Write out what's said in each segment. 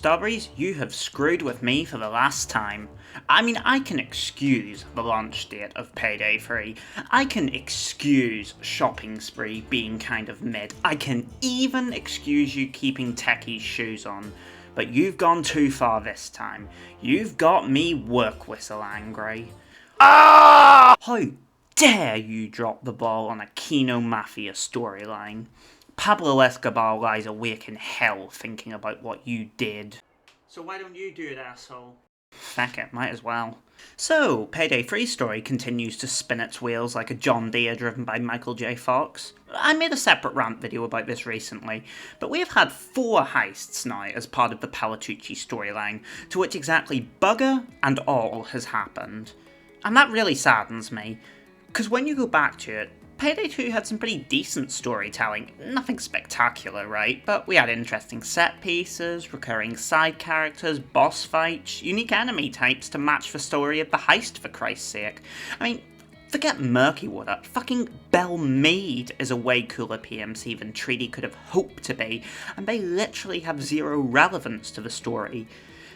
Starbreeze, you have screwed with me for the last time. I mean, I can excuse the launch date of Payday 3. I can excuse Shopping Spree being kind of mid. I can even excuse you keeping Techie's shoes on. But you've gone too far this time. You've got me work whistle angry. Ah! How dare you drop the ball on a Kino Mafia storyline? Pablo Escobar lies awake in hell thinking about what you did. So why don't you do it, asshole? Feck it, might as well. So, Payday 3's story continues to spin its wheels like a John Deere driven by Michael J. Fox. I made a separate rant video about this recently, but we have had 4 heists now as part of the Palatucci storyline, to which exactly bugger and all has happened. And that really saddens me, because when you go back to it, Payday 2 had some pretty decent storytelling, nothing spectacular, right? But we had interesting set pieces, recurring side characters, boss fights, unique enemy types to match the story of the heist, for Christ's sake. I mean, forget Murkywater, fucking Belmead is a way cooler PMC than Treaty could have hoped to be, and they literally have zero relevance to the story.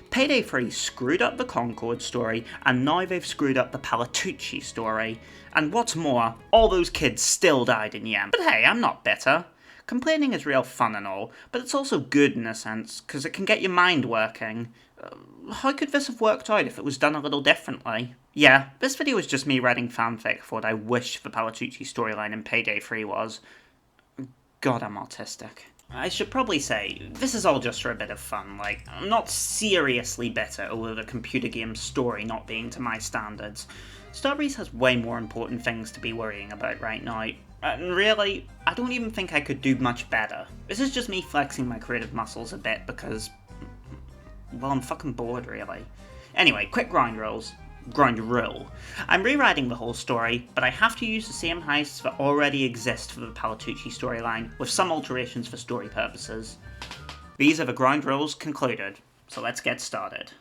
Payday 3 screwed up the Concord story, and now they've screwed up the Palatucci story. And what's more, all those kids still died in the end. But hey, I'm not bitter. Complaining is real fun and all, but it's also good in a sense, because it can get your mind working. How could this have worked out if it was done a little differently? Yeah, this video is just me writing fanfic for what I wish the Palatucci storyline in Payday 3 was. God, I'm autistic. I should probably say, this is all just for a bit of fun, like, I'm not seriously bitter over the computer game's story not being to my standards. Starbreeze has way more important things to be worrying about right now, and really, I don't even think I could do much better. This is just me flexing my creative muscles a bit because, well, I'm fucking bored really. Anyway, quick ground rules. Ground rule. I'm rewriting the whole story, but I have to use the same heists that already exist for the Palatucci storyline, with some alterations for story purposes. These are the ground rules concluded, so let's get started.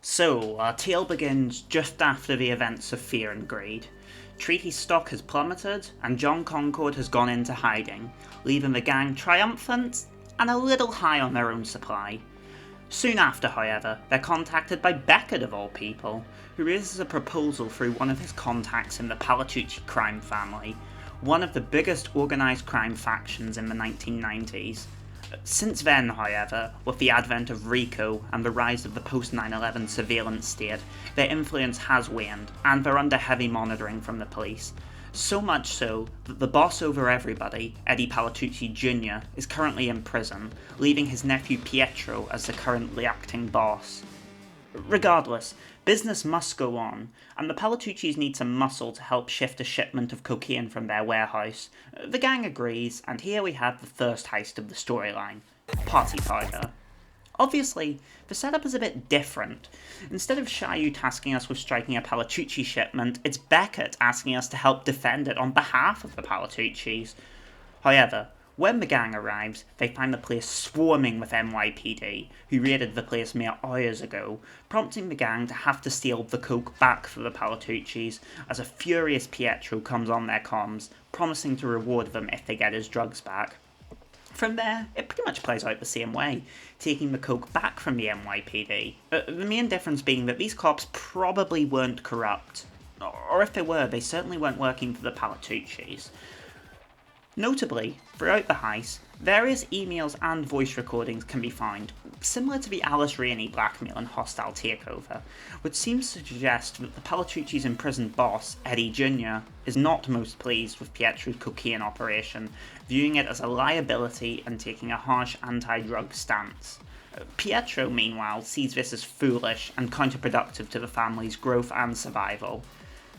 So, our tale begins just after the events of Fear and Greed. Treaty's stock has plummeted, and John Concord has gone into hiding, leaving the gang triumphant and a little high on their own supply. Soon after, however, they're contacted by Beckett of all people, who raises a proposal through one of his contacts in the Palatucci crime family, one of the biggest organised crime factions in the 1990s. Since then, however, with the advent of RICO and the rise of the post-9/11 surveillance state, their influence has waned, and they're under heavy monitoring from the police. So much so that the boss over everybody, Eddie Palatucci Jr., is currently in prison, leaving his nephew Pietro as the currently acting boss. Regardless, business must go on, and the Palatuccis need some muscle to help shift a shipment of cocaine from their warehouse. The gang agrees, and here we have the first heist of the storyline, Party Powder. Obviously, the setup is a bit different. Instead of Shayu tasking us with striking a Palatucci shipment, it's Beckett asking us to help defend it on behalf of the Palatuccis. However, when the gang arrives, they find the place swarming with NYPD, who raided the place mere hours ago, prompting the gang to have to steal the coke back for the Palatuccis, as a furious Pietro comes on their comms, promising to reward them if they get his drugs back. From there, it pretty much plays out the same way, taking the coke back from the NYPD, the main difference being that these cops probably weren't corrupt, or if they were, they certainly weren't working for the Palatuccis. Notably, throughout the heist, various emails and voice recordings can be found, similar to the Alice Rainey blackmail and hostile takeover, which seems to suggest that the Palatucci's imprisoned boss, Eddie Jr., is not most pleased with Pietro's cocaine operation, viewing it as a liability and taking a harsh anti-drug stance. Pietro, meanwhile, sees this as foolish and counterproductive to the family's growth and survival.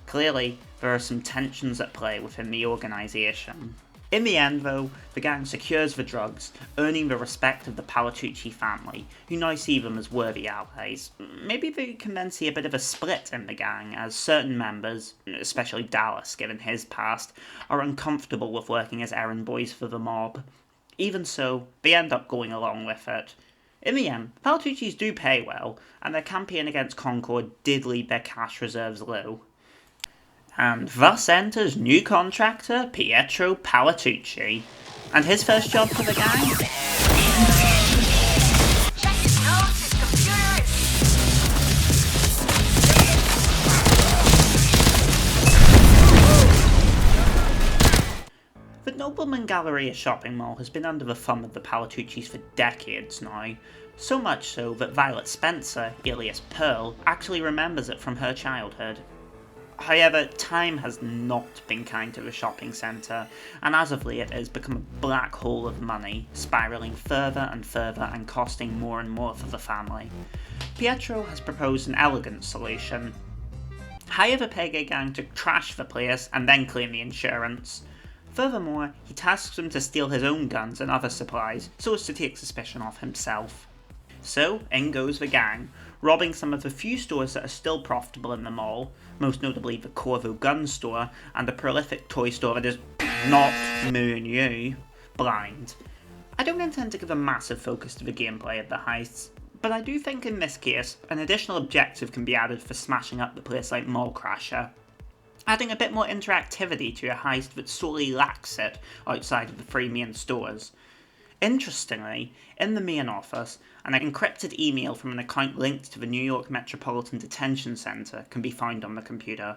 Clearly, there are some tensions at play within the organisation. In the end though, the gang secures the drugs, earning the respect of the Palatucci family, who now see them as worthy allies. Maybe they can then see a bit of a split in the gang, as certain members, especially Dallas given his past, are uncomfortable with working as errand boys for the mob. Even so, they end up going along with it. In the end, the Palatuccis do pay well, and their campaign against Concord did leave their cash reserves low. And thus enters new contractor Pietro Palatucci. And his first job for the gang? Check his notes, his computer The Nobleman Galleria shopping mall has been under the thumb of the Palatuccis for decades now. So much so that Violet Spencer, alias Pearl, actually remembers it from her childhood. However, time has not been kind to the shopping centre, and as of late it has become a black hole of money, spiralling further and further and costing more and more for the family. Pietro has proposed an elegant solution. Hire the Payday gang to trash the place and then claim the insurance. Furthermore, he tasks them to steal his own guns and other supplies so as to take suspicion off himself. So, in goes the gang, robbing some of the few stores that are still profitable in the mall, most notably the Corvo gun store and the prolific toy store that is not me and you, Blind. I don't intend to give a massive focus to the gameplay of the heists, but I do think in this case, an additional objective can be added for smashing up the place like Mall Crasher, adding a bit more interactivity to a heist that sorely lacks it outside of the three main stores. Interestingly, in the main office, an encrypted email from an account linked to the New York Metropolitan Detention Center can be found on the computer.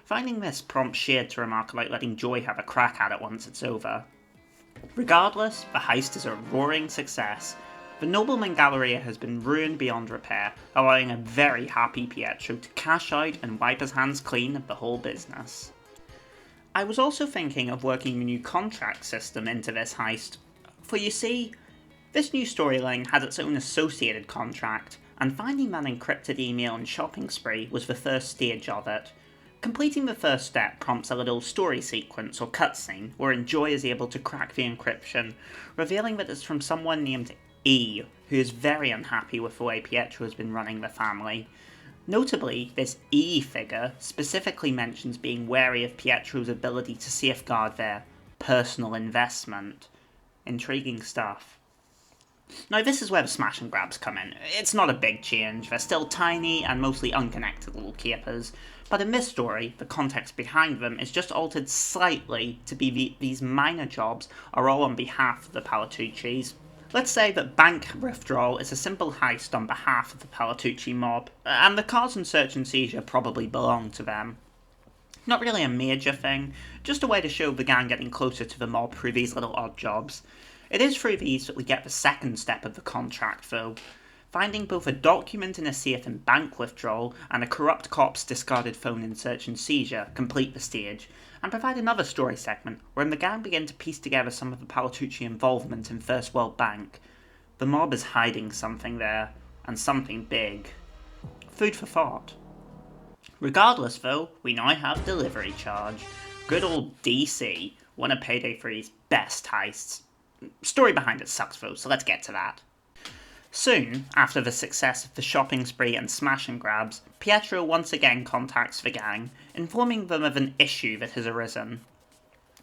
Finding this prompts Shade to remark about letting Joy have a crack at it once it's over. Regardless, the heist is a roaring success. The Nobleman Galleria has been ruined beyond repair, allowing a very happy Pietro to cash out and wipe his hands clean of the whole business. I was also thinking of working a new contract system into this heist. For you see, this new storyline had its own associated contract, and finding that encrypted email and shopping spree was the first stage of it. Completing the first step prompts a little story sequence or cutscene wherein Joy is able to crack the encryption, revealing that it's from someone named E, who is very unhappy with the way Pietro has been running the family. Notably, this E figure specifically mentions being wary of Pietro's ability to safeguard their personal investment. Intriguing stuff. Now this is where the smash and grabs come in. It's not a big change, they're still tiny and mostly unconnected little capers, but in this story, the context behind them is just altered slightly to be these minor jobs are all on behalf of the Palatuccis. Let's say that bank withdrawal is a simple heist on behalf of the Palatucci mob, and the cars and search and seizure probably belong to them. Not really a major thing, just a way to show the gang getting closer to the mob through these little odd jobs. It is through these that we get the second step of the contract though. Finding both a document in a safe in bank withdrawal and a corrupt cop's discarded phone in search and seizure complete the stage, and provide another story segment wherein the gang begin to piece together some of the Palatucci involvement in First World Bank. The mob is hiding something there, and something big. Food for thought. Regardless though, we now have delivery charge. Good old DC, one of Payday 3's best heists. Story behind it sucks though, so let's get to that. Soon, after the success of the shopping spree and smash and grabs, Pietro once again contacts the gang, informing them of an issue that has arisen.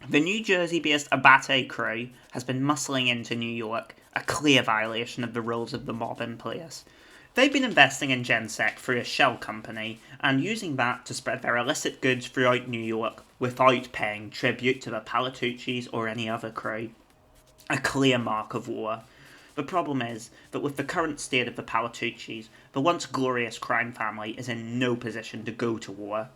The New Jersey-based Abate crew has been muscling into New York, a clear violation of the rules of the mob in place. They've been investing in GenSec through a shell company, and using that to spread their illicit goods throughout New York without paying tribute to the Palatuccis or any other crew. A clear mark of war. The problem is that with the current state of the Palatuccis, the once glorious crime family is in no position to go to war.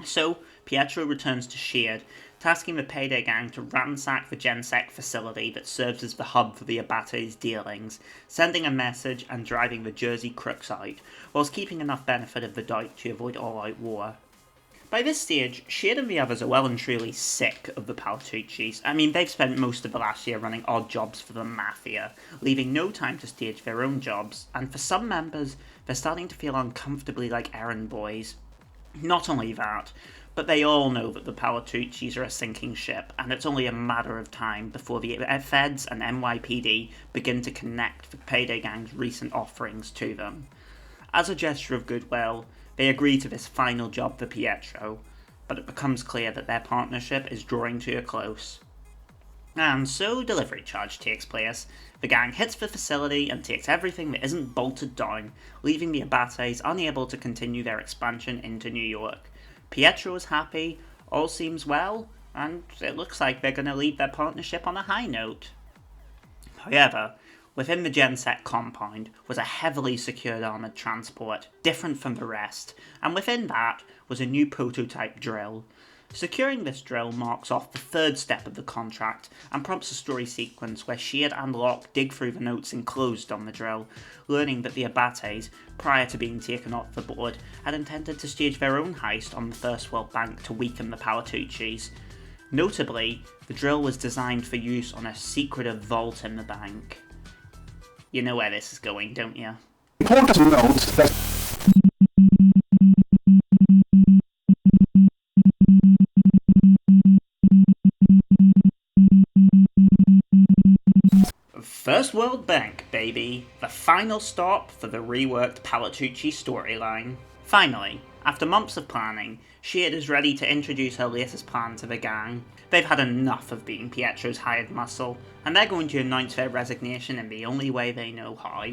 So, Pietro returns to Shade, tasking the Payday gang to ransack the GenSec facility that serves as the hub for the Abate's dealings, sending a message and driving the Jersey crooks out, whilst keeping enough benefit of the doubt to avoid all-out war. By this stage, Shade and the others are well and truly sick of the Palatuccis. I mean, they've spent most of the last year running odd jobs for the Mafia, leaving no time to stage their own jobs, and for some members, they're starting to feel uncomfortably like errand boys. Not only that, But they all know that the Palatucci's are a sinking ship, and it's only a matter of time before the Feds and NYPD begin to connect the Payday Gang's recent offerings to them. As a gesture of goodwill, they agree to this final job for Pietro, but it becomes clear that their partnership is drawing to a close. And so delivery charge takes place. The gang hits the facility and takes everything that isn't bolted down, leaving the Abates unable to continue their expansion into New York. Pietro is happy, all seems well, and it looks like they're going to leave their partnership on a high note. However, within the Genset compound was a heavily secured armoured transport, different from the rest, and within that was a new prototype drill. Securing this drill marks off the third step of the contract and prompts a story sequence where Sheard and Locke dig through the notes enclosed on the drill, learning that the Abates, prior to being taken off the board, had intended to stage their own heist on the First World Bank to weaken the Palatucci's. Notably, the drill was designed for use on a secretive vault in the bank. You know where this is going, don't you? Important to note that First World Bank, baby. The final stop for the reworked Palatucci storyline. Finally, after months of planning, Sheard is ready to introduce her latest plan to the gang. They've had enough of being Pietro's hired muscle, and they're going to announce their resignation in the only way they know how.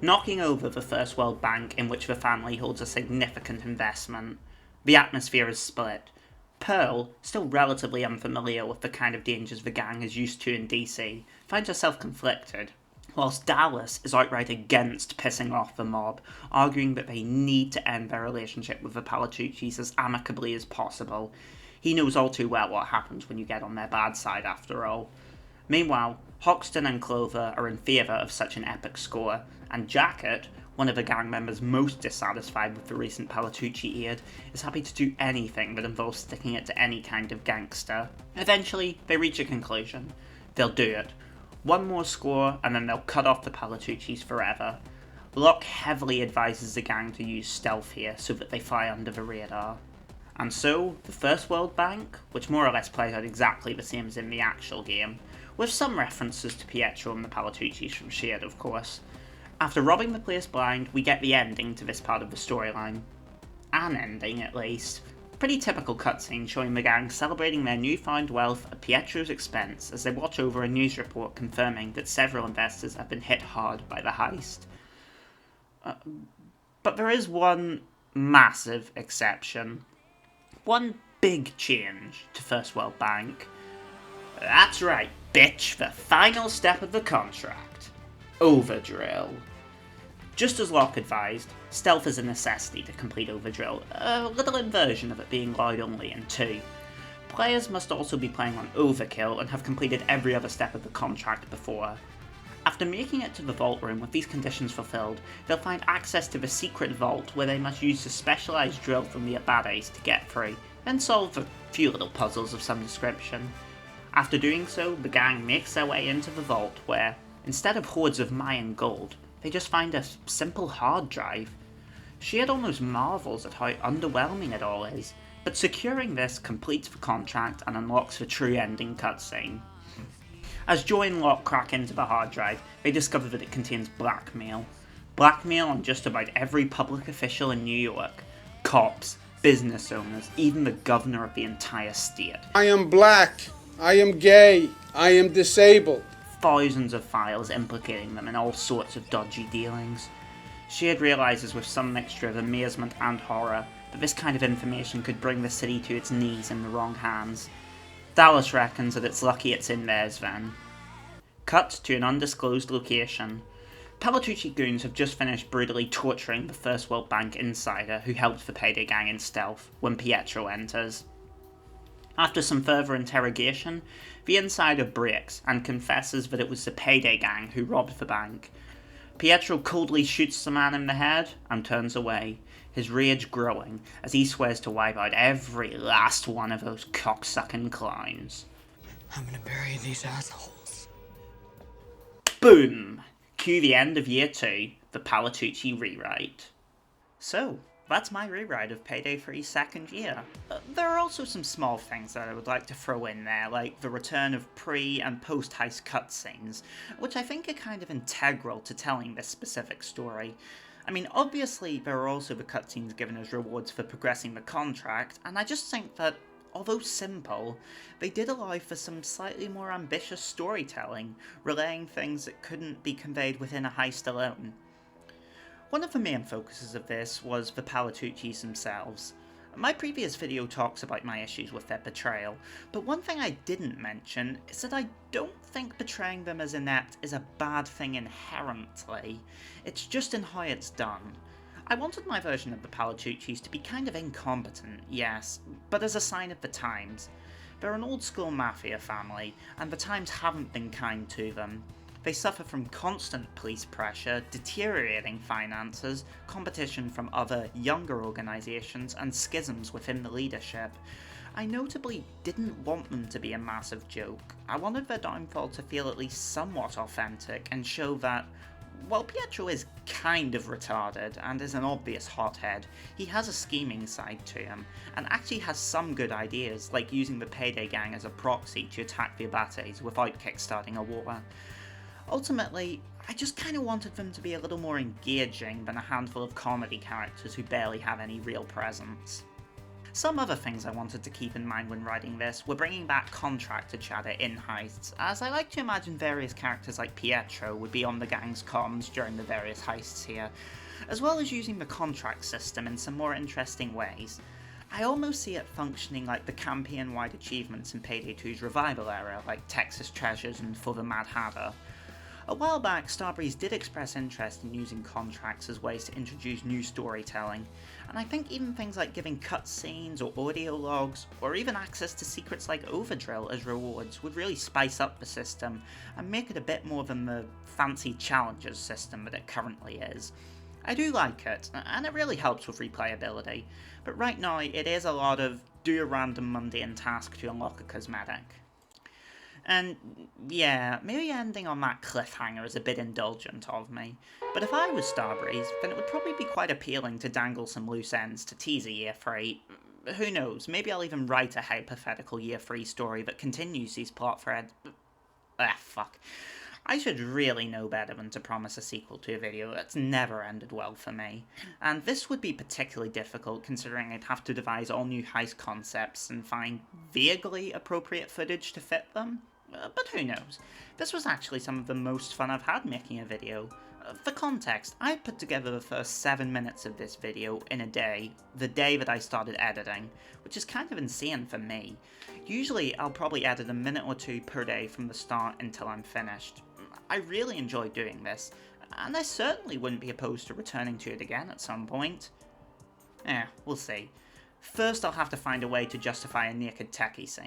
Knocking over the First World Bank, in which the family holds a significant investment. The atmosphere is split. Pearl, still relatively unfamiliar with the kind of dangers the gang is used to in DC, finds herself conflicted, whilst Dallas is outright against pissing off the mob, arguing that they need to end their relationship with the Palatucci's as amicably as possible. He knows all too well what happens when you get on their bad side after all. Meanwhile, Hoxton and Clover are in favour of such an epic score, and Jacket, one of the gang members most dissatisfied with the recent Palatucci aid, is happy to do anything that involves sticking it to any kind of gangster. Eventually, they reach a conclusion. They'll do it. One more score, and then they'll cut off the Palatucci's forever. Locke heavily advises the gang to use stealth here so that they fly under the radar. And so, the First World Bank, which more or less plays out exactly the same as in the actual game, with some references to Pietro and the Palatucci's from Sheard, of course. After robbing the place blind, we get the ending to this part of the storyline. An ending, at least. Pretty typical cutscene showing the gang celebrating their newfound wealth at Pietro's expense as they watch over a news report confirming that several investors have been hit hard by the heist. But there is one massive exception. One big change to First World Bank. That's right, bitch, the final step of the contract. Overdrill. Just as Locke advised, stealth is a necessity to complete Overdrill, a little inversion of it being loud only in 2. Players must also be playing on Overkill and have completed every other step of the contract before. After making it to the vault room with these conditions fulfilled, they'll find access to the secret vault where they must use the specialised drill from the Abates to get through, then solve a few little puzzles of some description. After doing so, the gang makes their way into the vault where, instead of hordes of Mayan gold, they just find a simple hard drive. Sheard almost marvels at how underwhelming it all is, but securing this completes the contract and unlocks the true ending cutscene. As Joe and Locke crack into the hard drive, they discover that it contains blackmail. Blackmail on just about every public official in New York. Cops, business owners, even the governor of the entire state. I am black. I am gay. I am disabled. Thousands of files implicating them in all sorts of dodgy dealings. Sheard realises with some mixture of amazement and horror that this kind of information could bring the city to its knees in the wrong hands. Dallas reckons that it's lucky it's in theirs then. Cut to an undisclosed location. Palatucci goons have just finished brutally torturing the First World Bank insider who helped the Payday gang in stealth when Pietro enters. After some further interrogation, the insider breaks and confesses that it was the Payday gang who robbed the bank. Pietro coldly shoots the man in the head and turns away, his rage growing as he swears to wipe out every last one of those cocksucking clowns. I'm gonna bury these assholes. Boom! Cue the end of Year 2, the Palatucci rewrite. So, That's my rewrite of Payday 3's second year. There are also some small things that I would like to throw in there, like the return of pre- and post-heist cutscenes, which I think are kind of integral to telling this specific story. I mean, obviously there are also the cutscenes given as rewards for progressing the contract, and I just think that, although simple, they did allow for some slightly more ambitious storytelling, relaying things that couldn't be conveyed within a heist alone. One of the main focuses of this was the Palatucci's themselves. My previous video talks about my issues with their betrayal, but one thing I didn't mention is that I don't think betraying them as inept is a bad thing inherently, it's just in how it's done. I wanted my version of the Palatucci's to be kind of incompetent, yes, but as a sign of the times. They're an old school mafia family, and the times haven't been kind to them. They suffer from constant police pressure, deteriorating finances, competition from other, younger organisations, and schisms within the leadership. I notably didn't want them to be a massive joke. I wanted their downfall to feel at least somewhat authentic and show that, while Pietro is kind of retarded and is an obvious hothead, he has a scheming side to him, and actually has some good ideas, like using the Payday gang as a proxy to attack the Abates without kickstarting a war. Ultimately, I just kind of wanted them to be a little more engaging than a handful of comedy characters who barely have any real presence. Some other things I wanted to keep in mind when writing this were bringing back contractor chatter in heists, as I like to imagine various characters like Pietro would be on the gang's comms during the various heists here, as well as using the contract system in some more interesting ways. I almost see it functioning like the campaign-wide achievements in Payday 2's revival era, like Texas Treasures and For the Mad Hatter. A while back, Starbreeze did express interest in using contracts as ways to introduce new storytelling, and I think even things like giving cutscenes or audio logs, or even access to secrets like Overdrill as rewards would really spice up the system and make it a bit more than the fancy challenges system that it currently is. I do like it, and it really helps with replayability, but right now it is a lot of do a random mundane task to unlock a cosmetic. And yeah, maybe ending on that cliffhanger is a bit indulgent of me, but if I was Starbreeze, then it would probably be quite appealing to dangle some loose ends to tease a Year 3. Who knows, maybe I'll even write a hypothetical Year 3 story that continues these plot threads. Fuck. I should really know better than to promise a sequel to a video that's never ended well for me, and this would be particularly difficult considering I'd have to devise all new heist concepts and find vaguely appropriate footage to fit them. But who knows, this was actually some of the most fun I've had making a video. For context, I put together the first 7 minutes of this video in a day, the day that I started editing, which is kind of insane for me. Usually I'll probably edit a minute or two per day from the start until I'm finished. I really enjoy doing this, and I certainly wouldn't be opposed to returning to it again at some point. We'll see. First I'll have to find a way to justify a naked techie scene.